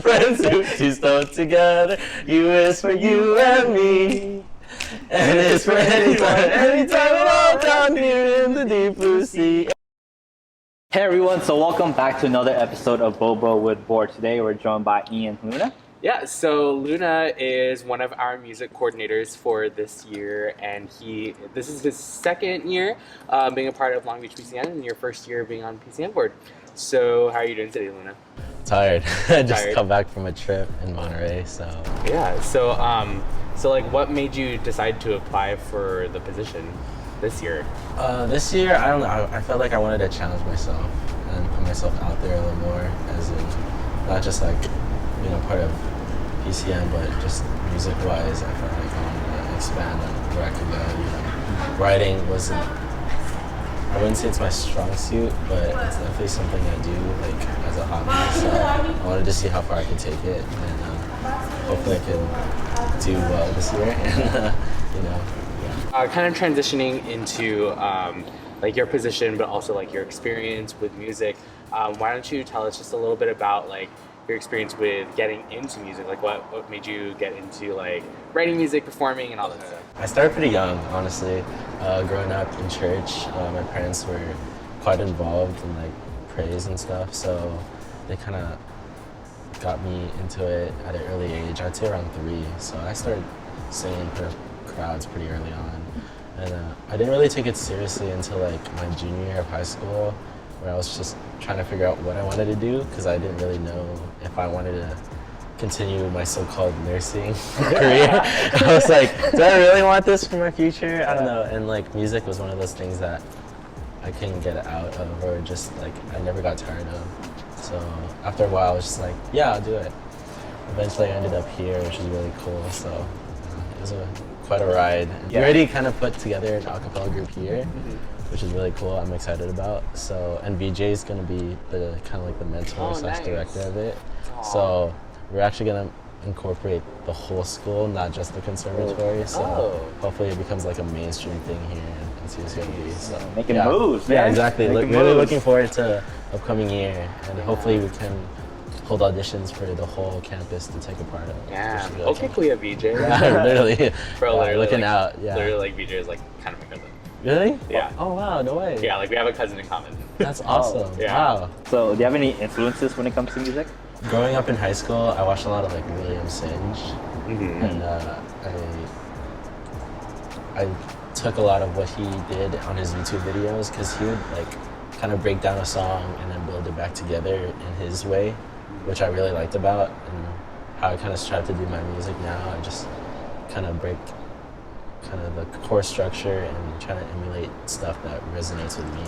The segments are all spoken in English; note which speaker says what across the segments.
Speaker 1: Friends who two stone together. U is for you and me. And it's for anytime and all down here in the deep blue sea.
Speaker 2: Hey everyone, so welcome back to another episode of Boba With Board. Today we're joined by Ian and Luna.
Speaker 3: Yeah, so Luna is one of our music coordinators for this year, and this is his second year being a part of Long Beach PCN, and your first year being on PCN Board. So how are you doing today, Luna?
Speaker 1: Tired. I just come back from a trip in Monterey, so.
Speaker 3: Yeah, so like what made you decide to apply for the position this year?
Speaker 1: This year, I don't know, I felt like I wanted to challenge myself and put myself out there a little more, as in not just like being a part of PCN, but just music-wise, I felt like I wanted to expand on where I could go. You know, writing wasn't, I wouldn't say it's my strong suit, but it's definitely something I do like as a hobby. So I wanted to see how far I could take it, and hopefully I can do well this year. And you know, yeah.
Speaker 3: Kind of transitioning into like your position, but also like your experience with music. Why don't you tell us just a little bit about like your experience with getting into music? Like what made you get into like writing music, performing, and all that stuff?
Speaker 1: I started pretty young, honestly. Growing up in church, my parents were quite involved in like praise and stuff, so they kind of got me into it at an early age. I'd say around 3. So I started singing for crowds pretty early on, and I didn't really take it seriously until like my junior year of high school, where I was just trying to figure out what I wanted to do, because I didn't really know if I wanted to continue my so-called nursing career. I was like, do I really want this for my future? I don't know. And like music was one of those things that I couldn't get out of, or just like I never got tired of. So after a while I was just like, yeah, I'll do it. Eventually I ended up here, which is really cool. So it was quite a ride. And we already kind of put together an a cappella group here, which is really cool. I'm excited about. So, and VJ is gonna be the kind of like the mentor / director of it. So we're actually gonna incorporate the whole school, not just the conservatory. So hopefully it becomes like a mainstream thing here in CSULB. So
Speaker 2: Making moves, man.
Speaker 1: Yeah, exactly. Really looking forward to upcoming year, and hopefully we can hold auditions for the whole campus to take a part of.
Speaker 3: Yeah. Okay, Clea VJ.
Speaker 1: Yeah, literally.
Speaker 3: Bro, literally
Speaker 1: looking
Speaker 3: like,
Speaker 1: out. Yeah.
Speaker 3: Literally, like VJ is like kind of my cousin.
Speaker 1: Really?
Speaker 3: Yeah.
Speaker 1: Oh wow, no way.
Speaker 3: Yeah, like we have a cousin in common.
Speaker 1: That's awesome.
Speaker 3: Yeah.
Speaker 1: Wow.
Speaker 2: So do you have any influences when it comes to music?
Speaker 1: Growing up in high school, I watched a lot of like William Singe, and I took a lot of what he did on his YouTube videos, because he would like kind of break down a song and then build it back together in his way, which I really liked about, and how I kind of strive to do my music now. I just kind of break kind of the core structure and try to emulate stuff that resonates with me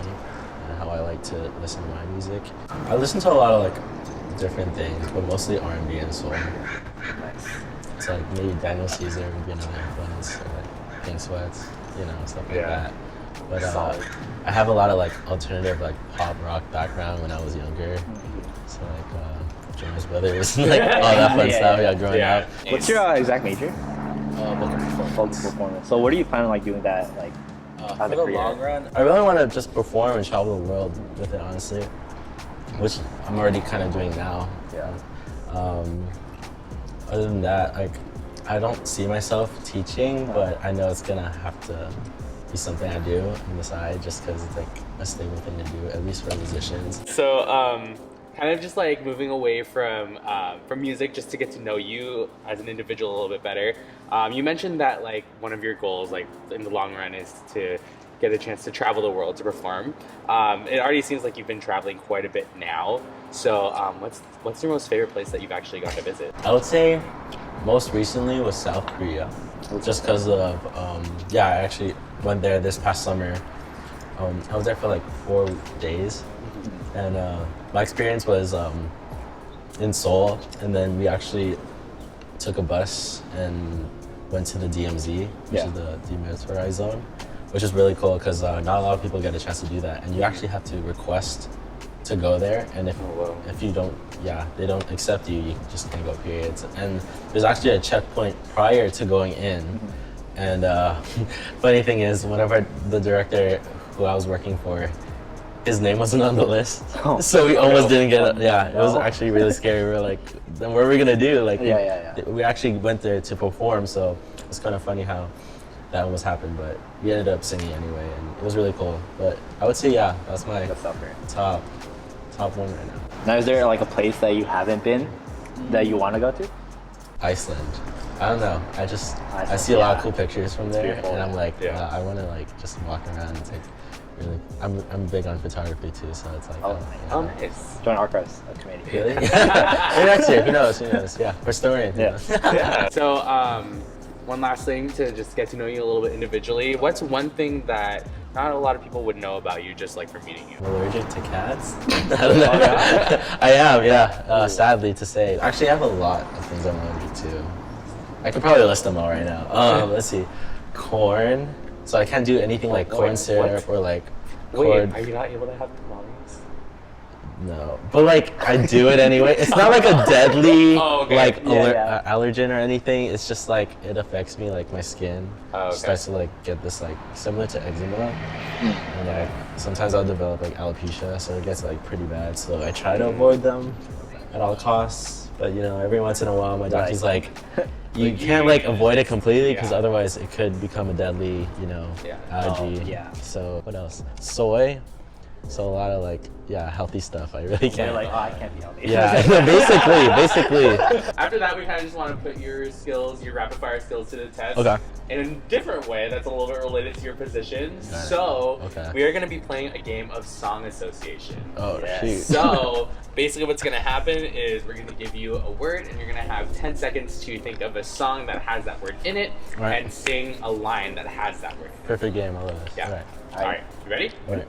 Speaker 1: and how I like to listen to my music. I listen to a lot of like different things, but mostly R&B and soul.
Speaker 2: Nice.
Speaker 1: It's like maybe Daniel Caesar would be another influence, or like Pink Sweats, you know, stuff like that. But I have a lot of like alternative like pop rock background when I was younger. So like Jonas Brothers, like all that fun stuff. Growing up.
Speaker 2: What's your exact major?
Speaker 1: Vocal
Speaker 2: Performance. So what are you planning like doing that like?
Speaker 1: For the long run, I really want to just perform and travel the world with it, honestly, which I'm already kind of doing now.
Speaker 2: Yeah.
Speaker 1: Other than that, like, I don't see myself teaching, but I know it's gonna have to be something I do on the side, just because it's like a stable thing to do, at least for musicians.
Speaker 3: So, kind of just like moving away from music, just to get to know you as an individual a little bit better. You mentioned that like one of your goals, like in the long run, is to get a chance to travel the world to perform. It already seems like you've been traveling quite a bit now. So, what's your most favorite place that you've actually gone to visit?
Speaker 1: I would say most recently was South Korea, just because of I actually went there this past summer. I was there for like 4 days, and my experience was in Seoul, and then we actually took a bus and went to the DMZ, which is the Demilitarized Zone, which is really cool because not a lot of people get a chance to do that, and you actually have to request to go there, and if you don't, they don't accept you, you just can't go, period. And there's actually a checkpoint prior to going in, and funny thing is, whenever the director who I was working for, his name wasn't on the list,
Speaker 2: Oh.
Speaker 1: so we almost didn't get it.
Speaker 2: Oh,
Speaker 1: Yeah, it was
Speaker 2: no.
Speaker 1: actually really scary. We were like, then what are we gonna do? Like,
Speaker 2: Yeah.
Speaker 1: we actually went there to perform, so it's kind of funny how that almost happened, but we ended up singing anyway, and it was really cool. But I would say, yeah, that's my
Speaker 2: That's up there.
Speaker 1: top one right now.
Speaker 2: Now, is there like a place that you haven't been that you want to go to?
Speaker 1: Iceland. I don't know. I
Speaker 2: Iceland,
Speaker 1: see a lot of
Speaker 2: yeah.
Speaker 1: cool pictures from there,
Speaker 2: beautiful,
Speaker 1: and I'm
Speaker 2: yeah.
Speaker 1: like,
Speaker 3: Yeah.
Speaker 1: I want to like just walk around and take. Really, I'm big on photography too, so it's like.
Speaker 2: Oh,
Speaker 3: Oh, nice.
Speaker 2: Join our press committee.
Speaker 1: Really? Maybe next year. Who knows? Yeah, for historian.
Speaker 2: Yeah.
Speaker 3: Yeah. So, one last thing to just get to know you a little bit individually. What's one thing that not a lot of people would know about you just like from meeting you?
Speaker 1: I'm allergic to cats. I don't know. I am, yeah. Sadly to say. Actually, I have a lot of things I'm allergic to. I could probably list them all right now. Let's see. Corn. So I can't do anything like corn
Speaker 3: Wait,
Speaker 1: syrup
Speaker 3: what?
Speaker 1: or like
Speaker 3: Wait,
Speaker 1: corn.
Speaker 3: are you not able to have tamales?
Speaker 1: No, but like I do it anyway. It's not like a deadly
Speaker 3: Oh, okay.
Speaker 1: like
Speaker 2: Yeah.
Speaker 1: allergen or anything. It's just like it affects me, like my skin
Speaker 3: Oh, okay.
Speaker 1: starts to like get this like similar to eczema, and like sometimes I'll develop like alopecia, so it gets like pretty bad. So I try to avoid them at all costs. But you know, every once in a while, my doctor's like, you can't like avoid it completely because
Speaker 3: Yeah.
Speaker 1: otherwise it could become a deadly,
Speaker 3: Yeah.
Speaker 1: allergy.
Speaker 2: Oh, yeah.
Speaker 1: So what else? Soy. So a lot of like, healthy stuff. I really
Speaker 2: They're
Speaker 1: can't.
Speaker 2: like, oh, I can't be healthy.
Speaker 1: Yeah, basically.
Speaker 3: After that, we kind of just want to put your skills, your rapid fire skills to the test.
Speaker 1: Okay.
Speaker 3: In a different way that's a little bit related to your position.
Speaker 1: Got it.
Speaker 3: So,
Speaker 1: Okay.
Speaker 3: we are going to be playing a game of song association.
Speaker 1: Oh
Speaker 2: Yes.
Speaker 1: shoot.
Speaker 3: So, basically, what's going to happen is we're going to give you a word, and you're going to have 10 seconds to think of a song that has that word in it
Speaker 1: Right.
Speaker 3: and sing a line that has that word in it.
Speaker 1: Perfect game. I love this.
Speaker 3: Yeah.
Speaker 1: All right.
Speaker 3: All right. You ready?
Speaker 1: All right.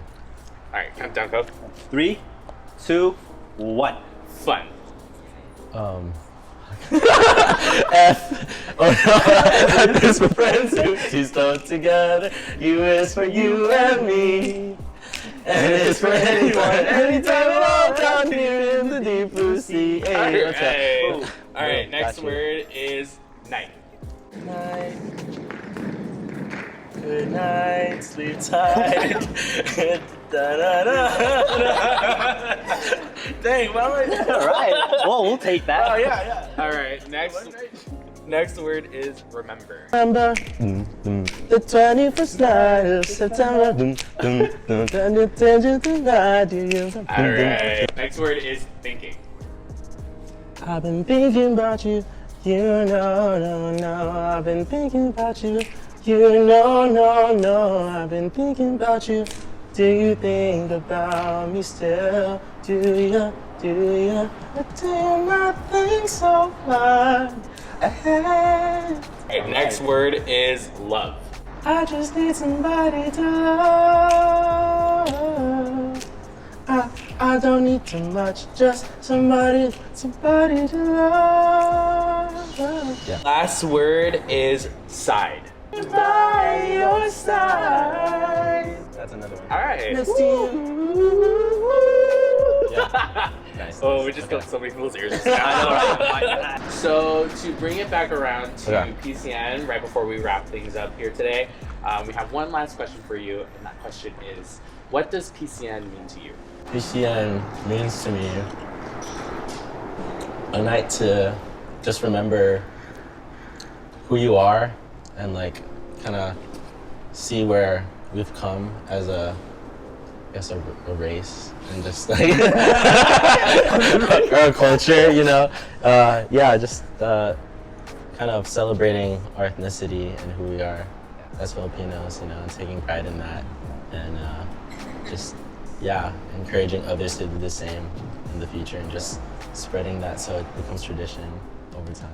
Speaker 3: All right. Countdown, Coke.
Speaker 2: 3, 2, 1.
Speaker 3: Fun.
Speaker 1: F. Oh no. This for friends who choose stuck together. U is for you and me. And it's for anyone, anytime at all down here in the deep blue sea. Hey,
Speaker 3: All right.
Speaker 1: okay.
Speaker 3: All right.
Speaker 1: Boom.
Speaker 3: Next
Speaker 1: Gotcha.
Speaker 3: word is night.
Speaker 1: Night. Good night, sleep tight. Da, da, da. Dang, well,
Speaker 2: All right. Well, we'll take that.
Speaker 1: Oh yeah.
Speaker 3: All right. Next word is remember.
Speaker 1: Remember the 21st night of September.
Speaker 3: All right. Next word is thinking.
Speaker 1: I've been thinking about you. You know, no. I've been thinking about you. You know, no. I've been thinking about you. Do you think about me still? Do you? Or do you not think so far ahead?
Speaker 3: Okay, next word is love.
Speaker 1: I just need somebody to love. I don't need too much, just somebody to love. Yeah.
Speaker 3: Last word is side.
Speaker 1: By your side. That's another one.
Speaker 3: All right.
Speaker 1: Next to you. Yeah. Nice.
Speaker 3: Oh, we just got so many people's ears.
Speaker 2: I know,
Speaker 3: So to bring it back around to
Speaker 1: Okay.
Speaker 3: PCN, right before we wrap things up here today, we have one last question for you, and that question is, what does PCN mean to you?
Speaker 1: PCN means to me a night to just remember who you are and like kind of see where we've come as a race and just like or a culture, you know. Just kind of celebrating our ethnicity and who we are as Filipinos, you know, and taking pride in that, and encouraging others to do the same in the future and just spreading that so it becomes tradition over time.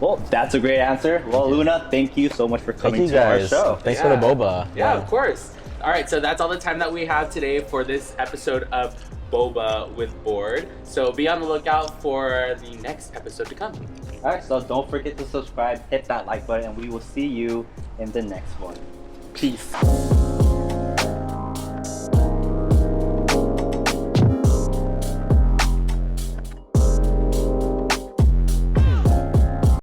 Speaker 2: Well, that's a great answer. Well, Luna, thank you so much for
Speaker 1: Thank
Speaker 2: coming
Speaker 1: you
Speaker 2: to our
Speaker 1: guys.
Speaker 2: show.
Speaker 1: Thanks for the boba.
Speaker 3: Yeah, of course. All right, so that's all the time that we have today for this episode of Boba with Board. So be on the lookout for the next episode to come.
Speaker 2: All right, so don't forget to subscribe, hit that like button, and we will see you in the next one. Peace.